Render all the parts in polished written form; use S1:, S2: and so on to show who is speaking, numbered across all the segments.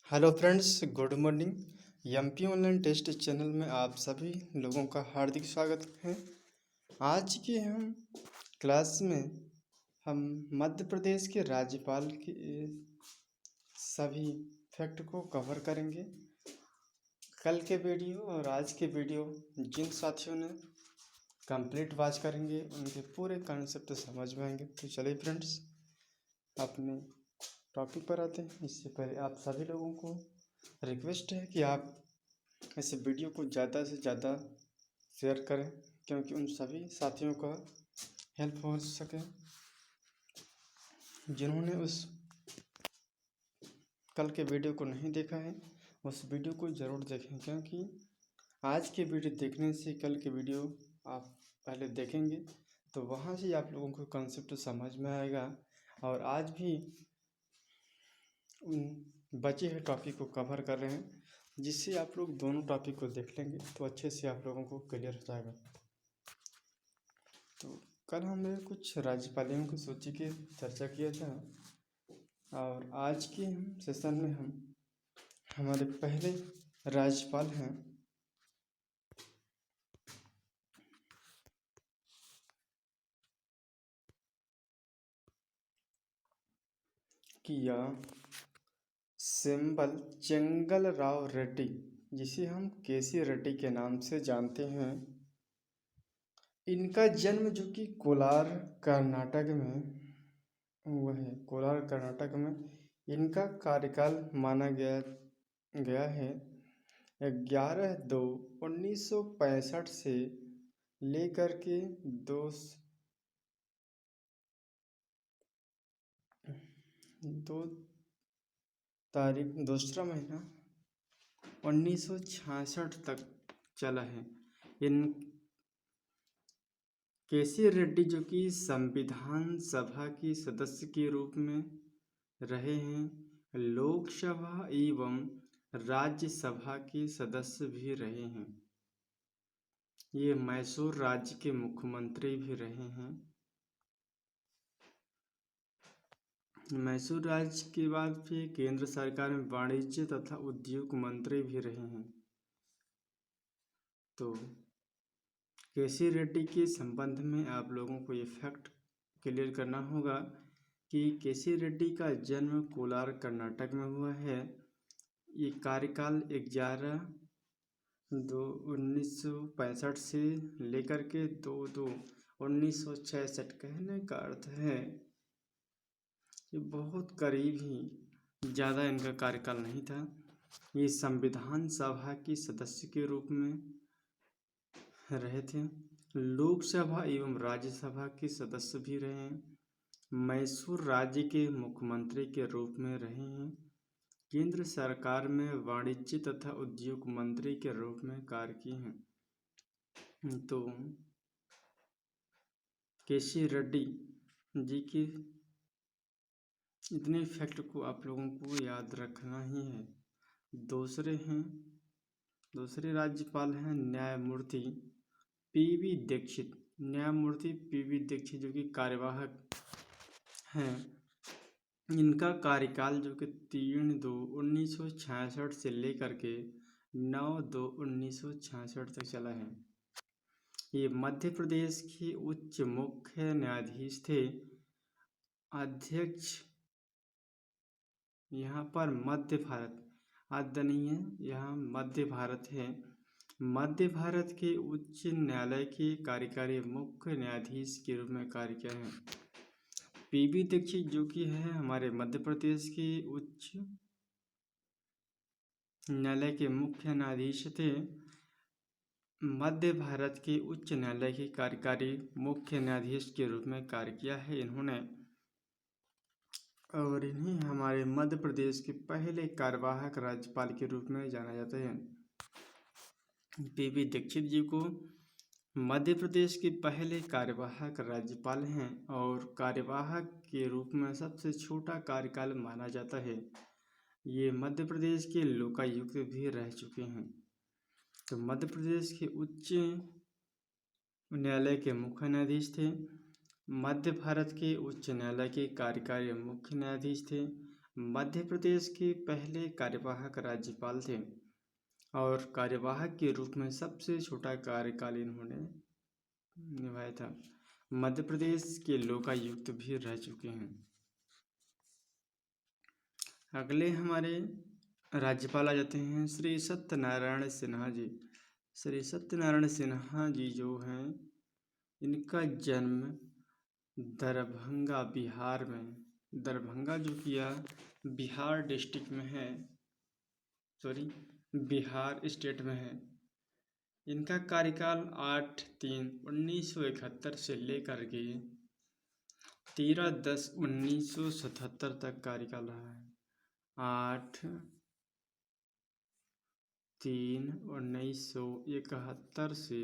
S1: Hello friends, good morning. MP online test channel में आप सभी लोगों का हार्दिक स्वागत है। आज की हम क्लास में हम मध्य प्रदेश के राज्यपाल के सभी फैक्ट को कवर करेंगे। कल के वीडियो और आज के वीडियो जिन साथियों ने कंप्लीट वॉच करेंगे उनके पूरे कॉन्सेप्ट समझ में आएंगे। तो चलिए फ्रेंड्स, अपने टॉपिक पर आते हैं। इससे पहले आप सभी लोगों को रिक्वेस्ट है कि आप इस वीडियो को ज़्यादा से ज़्यादा शेयर करें, क्योंकि उन सभी साथियों का हेल्प हो सके जिन्होंने उस कल के वीडियो को नहीं देखा है। उस वीडियो को ज़रूर देखें, क्योंकि आज के वीडियो देखने से कल के वीडियो आप पहले देखेंगे तो वहाँ से आप लोगों को कॉन्सेप्ट समझ में आएगा। और आज भी उन बचे हुए टॉपिक को कवर कर रहे हैं, जिससे आप लोग दोनों टॉपिक को देख लेंगे तो अच्छे से आप लोगों को क्लियर हो जाएगा। तो कल हमने कुछ राज्यपालों की सूची की चर्चा किया था, और आज के हम सेशन में हम हमारे पहले राज्यपाल हैं किया सिंबल चेंगल राव रेड्डी, जिसे हम केसी रेड्डी के नाम से जानते हैं। इनका जन्म जो कि कोलार कर्नाटक में हुआ है। कोलार कर्नाटक में इनका कार्यकाल माना गया है 11/2/1965 से लेकर के 2 तारीख दूसरा महीना 1966 तक चला है। इन केसी रेड्डी जो कि संविधान सभा की सदस्य के रूप में रहे हैं, लोकसभा एवं राज्यसभा के सदस्य भी रहे हैं। ये मैसूर राज्य के मुख्यमंत्री भी रहे हैं। मैसूर राज्य के बाद फिर केंद्र सरकार में वाणिज्य तथा उद्योग मंत्री भी रहे हैं। तो केसी रेड्डी के संबंध में आप लोगों को ये फैक्ट क्लियर करना होगा कि केसी रेड्डी का जन्म कोलार कर्नाटक में हुआ है। ये कार्यकाल 11/2/1965 से लेकर के 2/2/1966। कहने का अर्थ है ये बहुत करीब ही, ज़्यादा इनका कार्यकाल नहीं था। ये संविधान सभा की सदस्य के रूप में रहे थे। लोकसभा एवं राज्यसभा के सदस्य भी रहे हैं। मैसूर राज्य के मुख्यमंत्री के रूप में रहे हैं। केंद्र सरकार में वाणिज्य तथा उद्योग मंत्री के रूप में कार्य किए हैं। तो केसी रेड्डी जी की इतने फैक्ट को आप लोगों को याद रखना ही है। दूसरे राज्यपाल हैं न्यायमूर्ति पीवी दीक्षित। न्यायमूर्ति पीवी दीक्षित जो कि कार्यवाहक हैं। इनका कार्यकाल जो कि 3/2/1966 से लेकर के 9/2/1966 तक चला है। ये मध्य प्रदेश के उच्च मुख्य न्यायाधीश थे। अध्यक्ष यहाँ पर मध्य भारत आद्य नहीं है, यहाँ मध्य भारत है। मध्य भारत के उच्च न्यायालय के कार्यकारी मुख्य न्यायाधीश के रूप में कार्य किया है। पीवी दीक्षित जो कि है हमारे मध्य प्रदेश के उच्च न्यायालय के मुख्य न्यायाधीश थे। मध्य भारत के उच्च न्यायालय के कार्यकारी मुख्य न्यायाधीश के रूप में कार्य किया है इन्होंने, और इन्हें हमारे मध्य प्रदेश के पहले कार्यवाहक राज्यपाल के रूप में जाना जाता है। पीवी दीक्षित जी को मध्य प्रदेश के पहले कार्यवाहक राज्यपाल हैं, और कार्यवाहक के रूप में सबसे छोटा कार्यकाल माना जाता है। ये मध्य प्रदेश के लोकायुक्त भी रह चुके हैं। तो मध्य प्रदेश के उच्च न्यायालय के मुख्य न्यायाधीश थे। मध्य भारत के उच्च न्यायालय के कार्यकारी मुख्य न्यायाधीश थे। मध्य प्रदेश के पहले कार्यवाहक राज्यपाल थे और कार्यवाहक के रूप में सबसे छोटा कार्यकाल इन्होंने निभाया था। मध्य प्रदेश के लोकायुक्त भी रह चुके हैं। अगले हमारे राज्यपाल आ जाते हैं श्री सत्यनारायण सिन्हा जी। श्री सत्यनारायण सिन्हा जी जो हैं, इनका जन्म दरभंगा बिहार में, दरभंगा जो किया बिहार डिस्ट्रिक्ट में है, बिहार स्टेट में है। इनका कार्यकाल 8/3/1971 से लेकर के 13/10/1977 तक कार्यकाल रहा है। 8/3/1971 से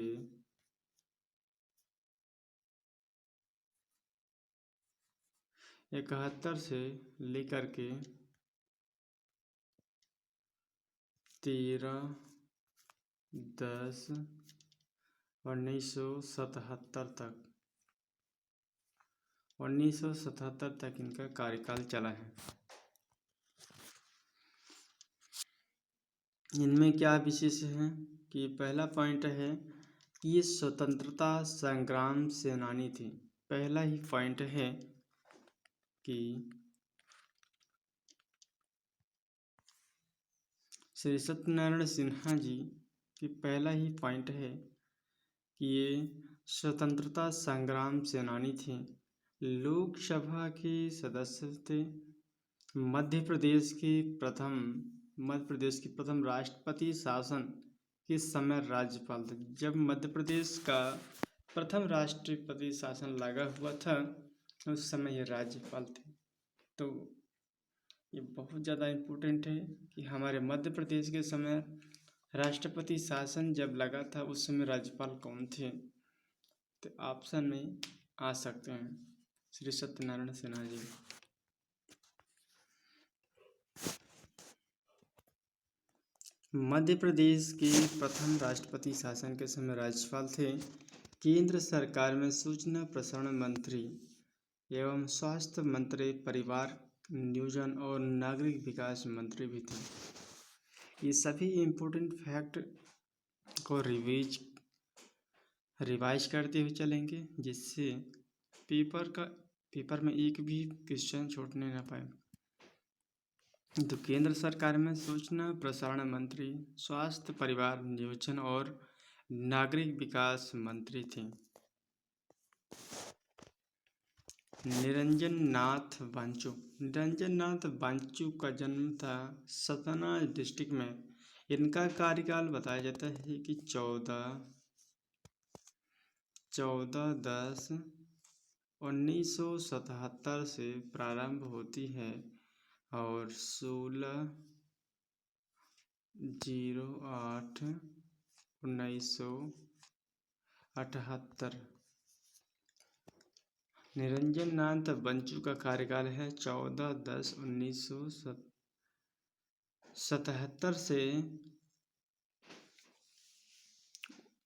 S1: 71 से लेकर के 13/10/1977 तक 1977 तक इनका कार्यकाल चला है। इनमें क्या विशेष है कि पहला पॉइंट है कि ये स्वतंत्रता संग्राम सेनानी थे। पहला ही पॉइंट है कि श्री सत्यनारायण सिन्हा जी की पहला ही पॉइंट है कि ये स्वतंत्रता संग्राम सेनानी थे, लोकसभा के सदस्य थे, मध्य प्रदेश के प्रथम राष्ट्रपति शासन के समय राज्यपाल थे। जब मध्य प्रदेश का प्रथम राष्ट्रपति शासन लगा हुआ था उस समय ये राज्यपाल थे। तो ये बहुत ज़्यादा इम्पोर्टेंट है कि हमारे मध्य प्रदेश के समय राष्ट्रपति शासन जब लगा था उस समय राज्यपाल कौन थे, तो ऑप्शन में आ सकते हैं श्री सत्यनारायण सिन्हा जी। मध्य प्रदेश के प्रथम राष्ट्रपति शासन के समय राज्यपाल थे। केंद्र सरकार में सूचना प्रसारण मंत्री एवं स्वास्थ्य मंत्री, परिवार नियोजन और नागरिक विकास मंत्री भी थे। ये सभी इम्पोर्टेंट फैक्ट को रिवाइज करते हुए चलेंगे, जिससे पेपर में एक भी क्वेश्चन छूटने ना पाए। तो केंद्र सरकार में सूचना प्रसारण मंत्री, स्वास्थ्य, परिवार नियोजन और नागरिक विकास मंत्री थे। निरंजन नाथ बांचू का जन्म था सतना डिस्ट्रिक्ट में। इनका कार्यकाल बताया जाता है कि 14/10/1977 से प्रारंभ होती है और 16/08/1978। निरंजन नाथ बंचू का कार्यकाल है 14/10/1977 से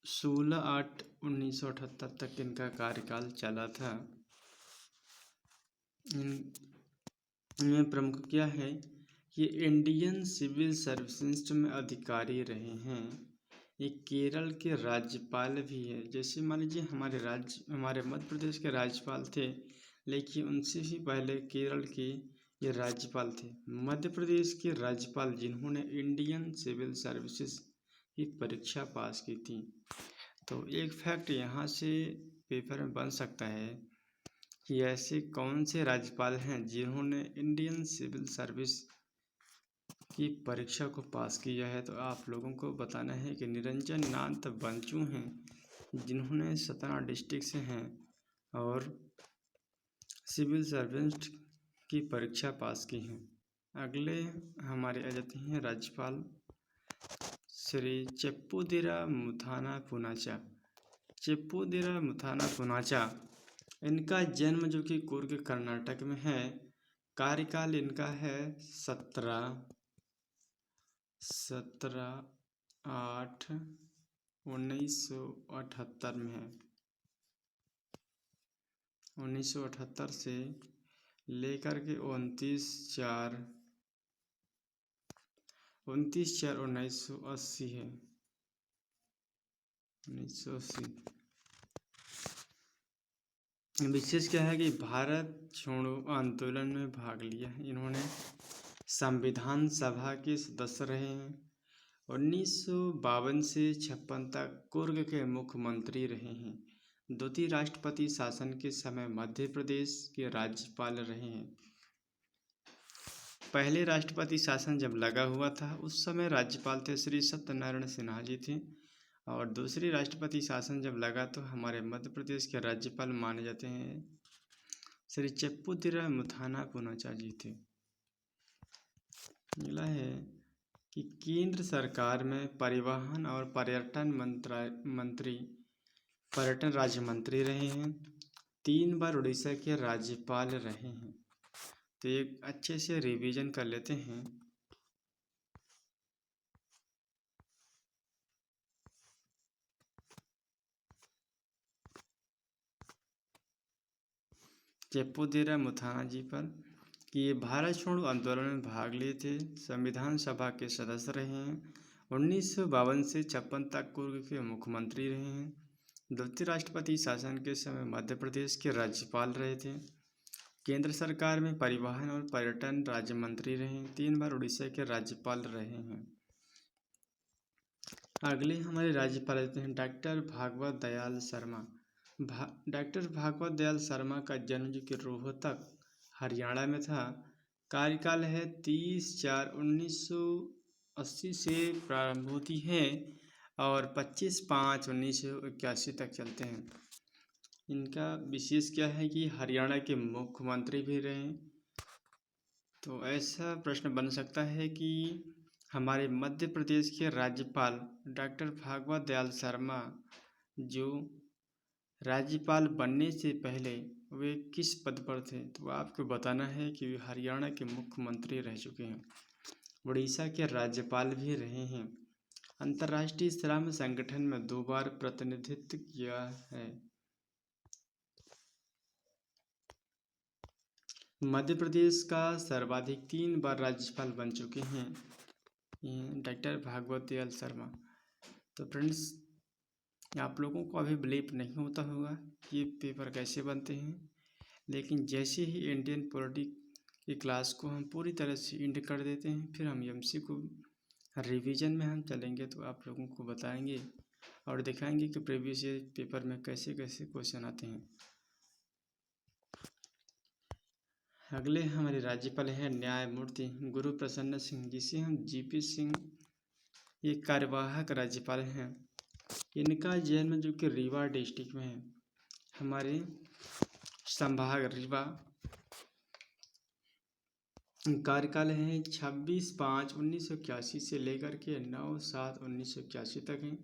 S1: 16/08/1978 तक इनका कार्यकाल चला था। इनमें प्रमुख क्या है कि इंडियन सिविल सर्विसेज में अधिकारी रहे हैं। ये केरल के राज्यपाल भी है। जैसे मान लीजिए हमारे मध्य प्रदेश के राज्यपाल थे, लेकिन उनसे भी पहले केरल के ये राज्यपाल थे। मध्य प्रदेश के राज्यपाल जिन्होंने इंडियन सिविल सर्विसेज की परीक्षा पास की थी। तो एक फैक्ट यहाँ से पेपर में बन सकता है कि ऐसे कौन से राज्यपाल हैं जिन्होंने इंडियन सिविल सर्विस की परीक्षा को पास किया है। तो आप लोगों को बताना है कि निरंजन नाथ बंचू हैं, जिन्होंने सतना डिस्ट्रिक्ट से हैं और सिविल सर्वेंट की परीक्षा पास की है। अगले हमारे आ जाते हैं राज्यपाल श्री चेप्पूदिरा मुथाना पूनाचा। इनका जन्म जो कि कुर्ग कर्नाटक में है। कार्यकाल इनका है 17/8/1978 में है। 1978 से लेकर के 29/4 29/4/1980 है, 1980। विशेष क्या है कि भारत छोड़ो आंदोलन में भाग लिया है इन्होंने। संविधान सभा के सदस्य रहे हैं। 1952 से 56 तक कुर्ग के मुख्यमंत्री रहे हैं। द्वितीय राष्ट्रपति शासन के समय मध्य प्रदेश के राज्यपाल रहे हैं। पहले राष्ट्रपति शासन जब लगा हुआ था उस समय राज्यपाल थे श्री सत्यनारायण सिन्हा जी थे, और दूसरी राष्ट्रपति शासन जब लगा तो हमारे मध्य प्रदेश के राज्यपाल माने जाते हैं श्री चेप्पुदिरा मुथाना पूनाचा जी थे। मिला है कि केंद्र सरकार में परिवहन और पर्यटन मंत्री पर्यटन राज्य मंत्री रहे हैं। 3 बार उड़ीसा के राज्यपाल रहे हैं। तो एक अच्छे से रिवीजन कर लेते हैं। चेप्पुदिरा मुथाना जी पर कि ये भारत छोड़ो आंदोलन में भाग लिए थे, संविधान सभा के सदस्य रहे हैं, 1952 से 56 तक कुर्ग के मुख्यमंत्री रहे हैं, द्वितीय राष्ट्रपति शासन के समय मध्य प्रदेश के राज्यपाल रहे थे, केंद्र सरकार में परिवहन और पर्यटन राज्य मंत्री रहे हैं, 3 बार उड़ीसा के राज्यपाल रहे हैं। अगले हमारे राज्यपाल रहते हैं डॉक्टर भागवत दयाल शर्मा। डॉक्टर भागवत दयाल शर्मा का जन्म जो कि रोहतक हरियाणा में था। कार्यकाल है 30/4/1980 से प्रारंभ होती है और 25/5/1981 तक चलते हैं। इनका विशेष क्या है कि हरियाणा के मुख्यमंत्री भी रहे। तो ऐसा प्रश्न बन सकता है कि हमारे मध्य प्रदेश के राज्यपाल डॉक्टर भागवत दयाल शर्मा जो राज्यपाल बनने से पहले वे किस पद पर थे, तो आपको बताना है कि वे हरियाणा के मुख्यमंत्री रह चुके हैं, उड़ीसा के राज्यपाल भी रहे हैं, अंतर्राष्ट्रीय श्रम संगठन में 2 बार प्रतिनिधित्व किया है। मध्य प्रदेश का सर्वाधिक 3 बार राज्यपाल बन चुके हैं डॉक्टर भागवत दयाल शर्मा। तो फ्रेंड्स, आप लोगों को अभी बिलीव नहीं होता होगा कि ये पेपर कैसे बनते हैं, लेकिन जैसे ही इंडियन पॉलिटिक्स की क्लास को हम पूरी तरह से एंड कर देते हैं, फिर हम एमसीक्यू रिवीजन में हम चलेंगे तो आप लोगों को बताएंगे और दिखाएंगे कि प्रीवियस ईयर पेपर में कैसे कैसे क्वेश्चन आते हैं। अगले हमारे राज्यपाल हैं न्यायमूर्ति गुरु प्रसन्न सिंह, जिसे हम जीपी सिंह, ये कार्यवाहक राज्यपाल हैं। इनका जन्म जो कि रीवा डिस्ट्रिक्ट में है, हमारे संभाग रीवा। कार्यकाल है 26/5/1981 से लेकर के 9/7/1981 तक है।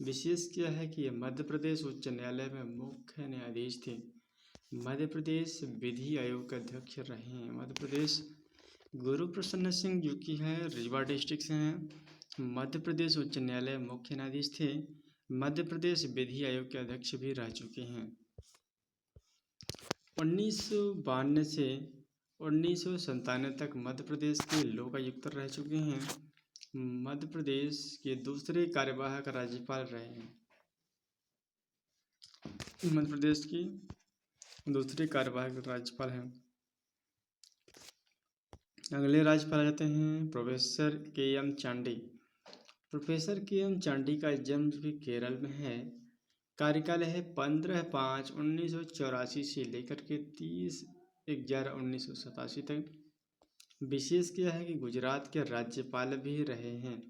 S1: विशेष क्या है कि ये मध्य प्रदेश उच्च न्यायालय में मुख्य न्यायाधीश थे। मध्य प्रदेश विधि आयोग के अध्यक्ष रहे हैं। मध्य प्रदेश गुरु प्रसन्न सिंह जो कि है रीवा डिस्ट्रिक्ट से हैं, मध्य प्रदेश उच्च न्यायालय मुख्य न्यायाधीश थे, मध्य प्रदेश विधि आयोग के अध्यक्ष भी रह चुके हैं। 1952 से 1997 तक मध्य प्रदेश के लोकायुक्त रह चुके हैं। मध्य प्रदेश के दूसरे कार्यवाहक राज्यपाल रहे हैं। मध्य प्रदेश की दूसरे कार्यवाहक राज्यपाल हैं। अगले राज्यपाल आ जाते हैं professor K M. Chandy. Professor K M. Chandy का जन्म भी केरल में है। कार्यकाल है 15/5/1984 से लेकर के 30/11/1987 तक। विशेष क्या है कि गुजरात के राज्यपाल भी रहे हैं,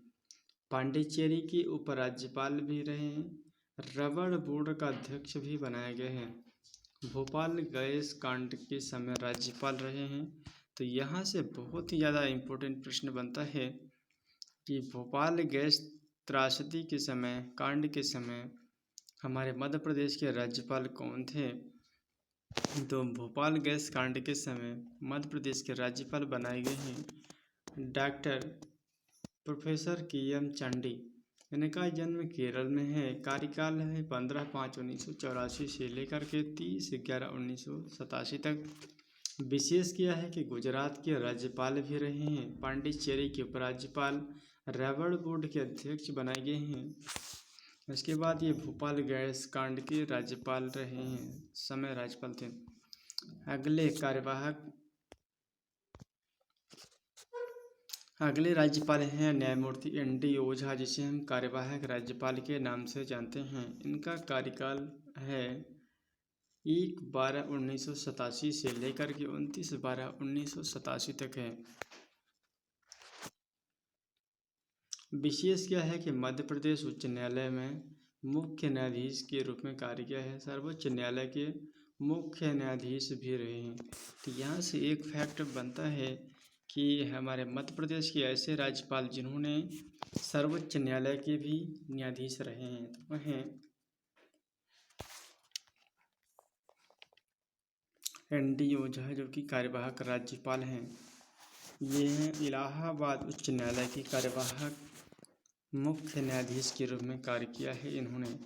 S1: पांडिचेरी के उपराज्यपाल भी रहे हैं, रबड़ बोर्ड का अध्यक्ष भी बनाए गए हैं, भोपाल गैस कांड के समय राज्यपाल रहे हैं। तो यहाँ से बहुत ही ज़्यादा इम्पोर्टेंट प्रश्न बनता है कि भोपाल गैस त्रासदी के समय, कांड के समय हमारे मध्य प्रदेश के राज्यपाल कौन थे। तो भोपाल गैस कांड के समय मध्य प्रदेश के राज्यपाल बनाए गए हैं डॉक्टर प्रोफेसर के.एम. चांडी। इनका जन्म केरल में है। कार्यकाल है 15/5/1984 से लेकर के 30/11/1987 तक। विशेष किया है कि गुजरात के राज्यपाल भी रहे हैं। पांडिचेरी के उपराज्यपाल रबड़ बोर्ड के अध्यक्ष बनाए गए हैं। इसके बाद ये भोपाल गैस कांड के राज्यपाल रहे हैं, समय राज्यपाल थे। अगले राज्यपाल हैं न्यायमूर्ति ND ओझा, जिसे हम कार्यवाहक राज्यपाल के नाम से जानते हैं। इनका कार्यकाल है 1/12/1987 से लेकर के 29/12/1987 तक है। विशेष क्या है कि मध्य प्रदेश उच्च न्यायालय में मुख्य न्यायाधीश के रूप में कार्य किया है। सर्वोच्च न्यायालय के मुख्य न्यायाधीश भी रहे हैं। तो यहाँ से एक फैक्ट बनता है कि हमारे मध्य प्रदेश के ऐसे राज्यपाल जिन्होंने सर्वोच्च न्यायालय के भी न्यायाधीश रहे हैं, तो वह हैं ND ओझा, जो कि कार्यवाहक राज्यपाल हैं। ये हैं इलाहाबाद उच्च न्यायालय के कार्यवाहक मुख्य न्यायाधीश के रूप में कार्य किया है इन्होंने।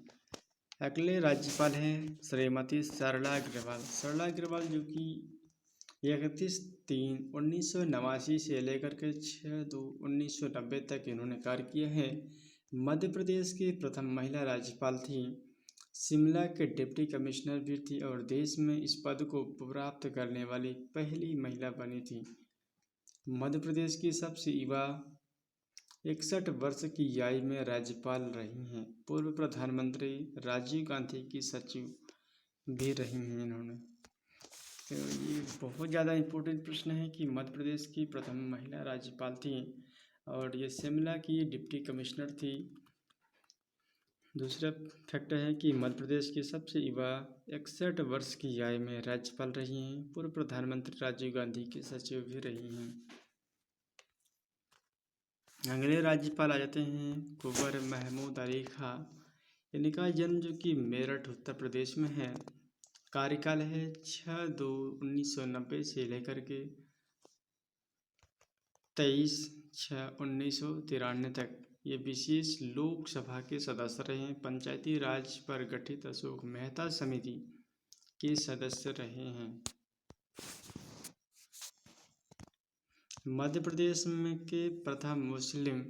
S1: अगले राज्यपाल हैं श्रीमती सरला अग्रवाल। सरला अग्रवाल जो कि 31/3/1989 से लेकर के 6/2/1990 तक इन्होंने कार्य किया है। मध्य प्रदेश की प्रथम महिला राज्यपाल थी। शिमला के डिप्टी कमिश्नर भी थी और देश में इस पद को प्राप्त करने वाली पहली महिला बनी थी। मध्य प्रदेश की सबसे युवा 61 वर्ष की आयु में राज्यपाल रही हैं। पूर्व प्रधानमंत्री राजीव गांधी की सचिव भी रही हैं इन्होंने। तो ये बहुत ज़्यादा इम्पोर्टेंट प्रश्न है कि मध्य प्रदेश की प्रथम महिला राज्यपाल थी और ये शिमला की डिप्टी कमिश्नर थी। दूसरा फैक्टर है कि मध्य प्रदेश की सबसे युवा 61 वर्ष की आयु में राज्यपाल रही हैं। पूर्व प्रधानमंत्री राजीव गांधी की सचिव भी रही हैं। अगले राज्यपाल आ जाते हैं कुंवर महमूद अली खां। इनका जन्म जो कि मेरठ उत्तर प्रदेश में है। कार्यकाल है 6/2/1990 से लेकर के 23/6/1993 तक। ये विशेष लोकसभा के सदस्य रहे हैं। पंचायती राज पर गठित अशोक मेहता समिति के सदस्य रहे हैं। मध्य प्रदेश में के प्रथम मुस्लिम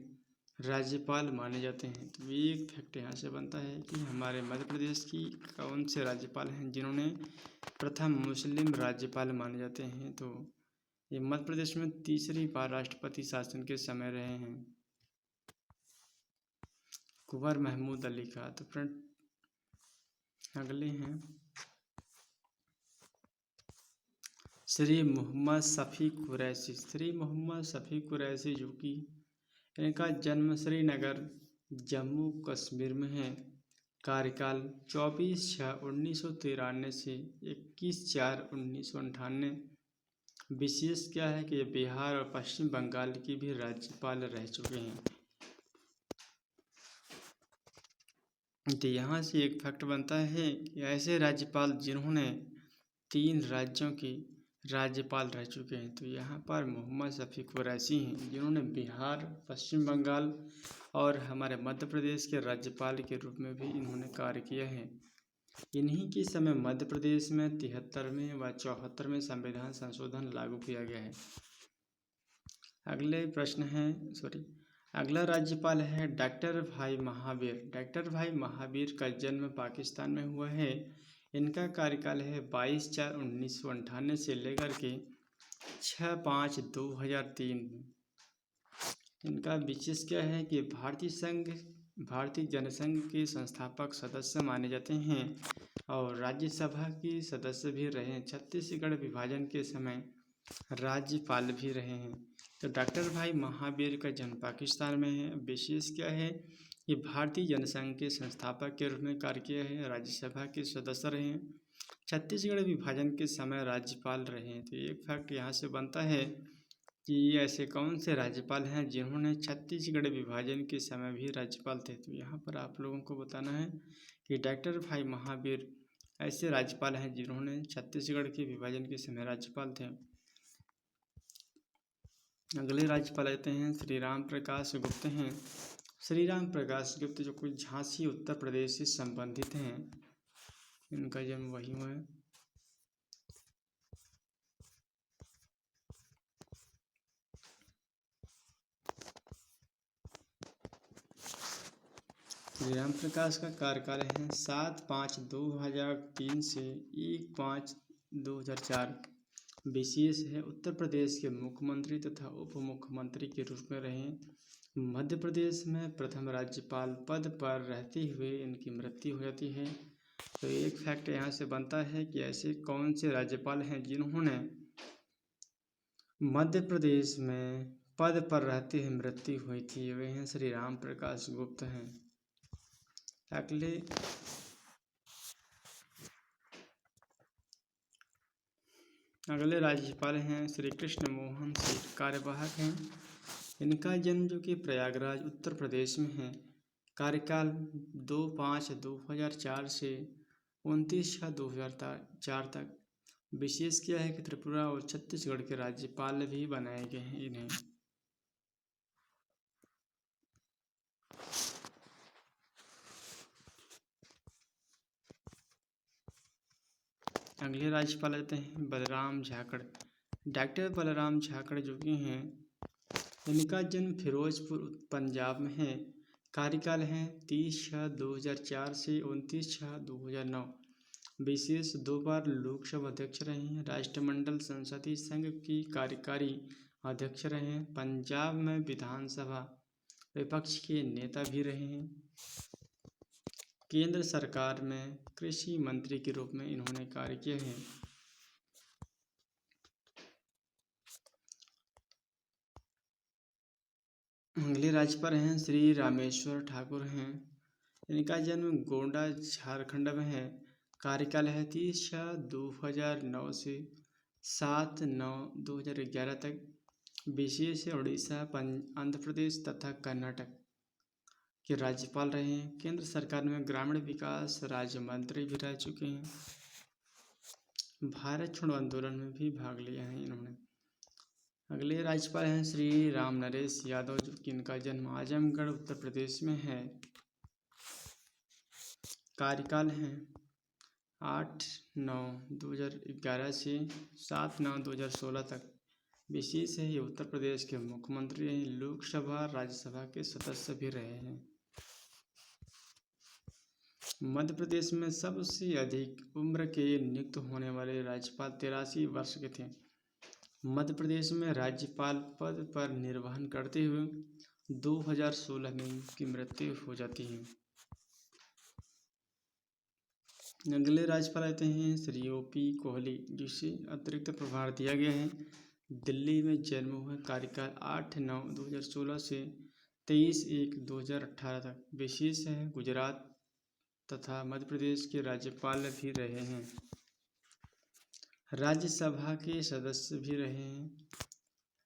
S1: राज्यपाल माने जाते हैं। तो ये एक फैक्ट यहाँ से बनता है कि हमारे मध्य प्रदेश की कौन से राज्यपाल हैं जिन्होंने प्रथम मुस्लिम राज्यपाल माने जाते हैं। तो ये मध्य प्रदेश में तीसरी बार राष्ट्रपति शासन के समय रहे हैं कुंवर महमूद अली खां। तो फ्रेंड अगले हैं श्री मोहम्मद शफी कुरैशी। श्री मोहम्मद शफी कुरैशी जो कि इनका जन्म श्रीनगर जम्मू कश्मीर में है। कार्यकाल 24/6/1993 से 21/4/1998। विशेष क्या है कि ये बिहार और पश्चिम बंगाल की भी राज्यपाल रह चुके हैं। तो यहाँ से एक फैक्ट बनता है कि ऐसे राज्यपाल जिन्होंने 3 राज्यों के राज्यपाल रह चुके हैं। तो यहाँ पर मोहम्मद शफी कुरैशी हैं जिन्होंने बिहार, पश्चिम बंगाल और हमारे मध्य प्रदेश के राज्यपाल के रूप में भी इन्होंने कार्य किया है। इन्हीं के समय मध्य प्रदेश में 73वें व 74वें संविधान संशोधन लागू किया गया है। अगला राज्यपाल है डॉक्टर भाई महावीर। डॉक्टर भाई महावीर का जन्म पाकिस्तान में हुआ है। इनका कार्यकाल है 22/4/1998 से लेकर के 6/5/2003। इनका विशेष क्या है कि भारतीय जनसंघ के संस्थापक सदस्य माने जाते हैं और राज्यसभा के सदस्य भी रहे हैं। छत्तीसगढ़ विभाजन के समय राज्यपाल भी रहे हैं। तो डॉक्टर भाई महावीर का जन्म पाकिस्तान में है। विशेष क्या है कि भारतीय जनसंघ के संस्थापक के रूप में कार्य किया है, राज्यसभा के सदस्य रहे हैं, छत्तीसगढ़ विभाजन के समय राज्यपाल रहे हैं। तो एक फैक्ट यहाँ से बनता है कि ऐसे कौन से राज्यपाल हैं जिन्होंने छत्तीसगढ़ विभाजन के समय भी राज्यपाल थे। तो यहाँ पर आप लोगों को बताना है कि डॉक्टर भाई महावीर ऐसे राज्यपाल हैं जिन्होंने छत्तीसगढ़ के विभाजन के समय राज्यपाल थे। अगले राज्यपाल आते हैं श्री राम प्रकाश गुप्त हैं। श्री राम प्रकाश गुप्त जो कुछ झांसी उत्तर प्रदेश से संबंधित हैं। इनका जन्म वहीं हुआ है। श्रीराम प्रकाश का कार्यकाल है 7/5/2003 से 1/5/2004। विशेष है उत्तर प्रदेश के मुख्यमंत्री तथा उप मुख्यमंत्री के रूप में रहे। मध्य प्रदेश में प्रथम राज्यपाल पद पर रहते हुए इनकी मृत्यु हो जाती है। तो एक फैक्ट यहाँ से बनता है कि ऐसे कौन से राज्यपाल हैं जिन्होंने मध्य प्रदेश में पद पर रहते हुए मृत्यु हुई थी। वे हैं श्री राम प्रकाश गुप्त हैं। अगले राज्यपाल हैं श्री कृष्ण मोहन सेठ, कार्यवाहक हैं। इनका जन्म जो कि प्रयागराज उत्तर प्रदेश में है। कार्यकाल 2/5/2004 से 29/6/2004 तक। विशेष क्या है कि त्रिपुरा और छत्तीसगढ़ के राज्यपाल भी बनाए गए हैं इन्हें। अगले राज्यपाल आते हैं बलराम झाकड़। डॉक्टर बलराम झाकड़ जो कि हैं, इनका जन्म फिरोजपुर पंजाब में है। कार्यकाल है 30/6/2004 से 29/6/2009। विशेष 2 बार लोकसभा अध्यक्ष रहे हैं। राष्ट्रमंडल संसदीय संघ की कार्यकारी अध्यक्ष रहे हैं। पंजाब में विधानसभा विपक्ष के नेता भी रहे हैं। केंद्र सरकार में कृषि मंत्री के रूप में इन्होंने कार्य किए हैं। अगले राज्यपाल हैं श्री रामेश्वर ठाकुर हैं। इनका जन्म गोंडा झारखंड में है। कार्यकाल है 30/6/2009 से 7/9/2011 तक। विशेष है उड़ीसा, आंध्र प्रदेश तथा कर्नाटक के राज्यपाल रहे हैं। केंद्र सरकार में ग्रामीण विकास राज्य मंत्री भी रह चुके हैं। भारत छोड़ो आंदोलन में भी भाग लिया है इन्होंने। अगले राज्यपाल हैं श्री राम नरेश यादव, जो कि इनका जन्म आजमगढ़ उत्तर प्रदेश में है। कार्यकाल है 8/9/2011 से 7/9/2016 तक। विशेष है ये उत्तर प्रदेश के मुख्यमंत्री हैं। लोकसभा राज्यसभा के सदस्य भी रहे हैं। मध्य प्रदेश में सबसे अधिक उम्र के नियुक्त होने वाले राज्यपाल 83 वर्ष के थे। मध्य प्रदेश में राज्यपाल पद पर निर्वहन करते हुए 2016 में उनकी मृत्यु हो जाती है। अगले राज्यपाल आते हैं श्री O.P. कोहली, जिसे अतिरिक्त प्रभार दिया गया है। दिल्ली में जन्म हुआ। कार्यकाल 8/9/2016 से 23/1/2018 तक। विशेष है गुजरात तथा मध्य प्रदेश के राज्यपाल भी रहे हैं। राज्यसभा के सदस्य भी रहे हैं।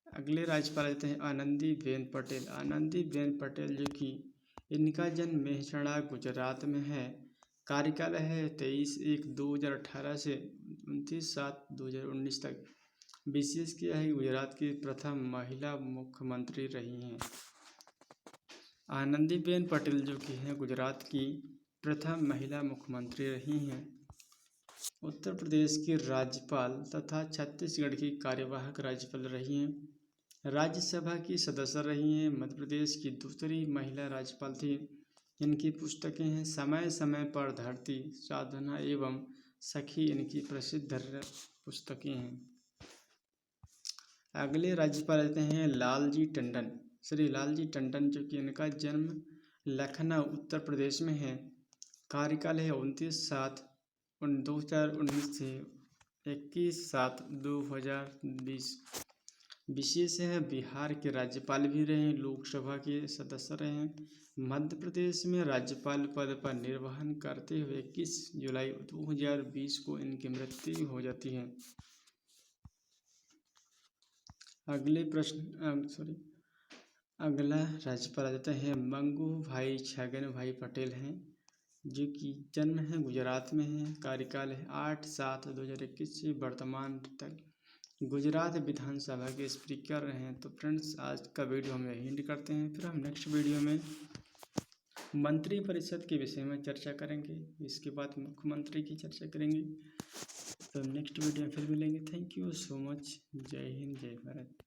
S1: अगले राज्यपाल आते हैं आनंदीबेन पटेल। आनंदीबेन पटेल जो कि इनका जन्म मेहसाणा गुजरात में है। कार्यकाल है 23/1/2018 से 29/7/2019 तक। विशेष किया है गुजरात की प्रथम महिला मुख्यमंत्री रही हैं। आनंदीबेन पटेल जो कि हैं गुजरात की प्रथम महिला मुख्यमंत्री रही हैं। उत्तर प्रदेश की राज्यपाल तथा छत्तीसगढ़ की कार्यवाहक राज्यपाल रही हैं। राज्यसभा की सदस्य रही हैं। मध्य प्रदेश की दूसरी महिला राज्यपाल थी। इनकी पुस्तकें हैं समय समय पर धरती, साधना एवं सखी इनकी प्रसिद्ध पुस्तकें हैं। अगले राज्यपाल आते हैं लालजी टंडन। श्री लालजी टंडन जो कि इनका जन्म लखनऊ उत्तर प्रदेश में है। कार्यकाल है 29/7/2019 से 21/7/2020। विशेष है बिहार के राज्यपाल भी रहे हैं। लोकसभा के सदस्य रहे हैं। मध्य प्रदेश में राज्यपाल पद पर निर्वहन करते हुए 21 जुलाई 2020 को इनकी मृत्यु हो जाती है। अगला राज्यपाल आ जाता है मंगू भाई छगन भाई पटेल हैं, जो कि जन्म है गुजरात में है। कार्यकाल है 8/7/2021 से वर्तमान तक गुजरात विधानसभा के स्पीकर रहे हैं। तो फ्रेंड्स, आज का वीडियो हम यही एंड करते हैं। फिर हम नेक्स्ट वीडियो में मंत्रिपरिषद के विषय में चर्चा करेंगे। इसके बाद मुख्यमंत्री की चर्चा करेंगे। तो नेक्स्ट वीडियो में फिर मिलेंगे। Thank you so much. जय हिंद, जय भारत।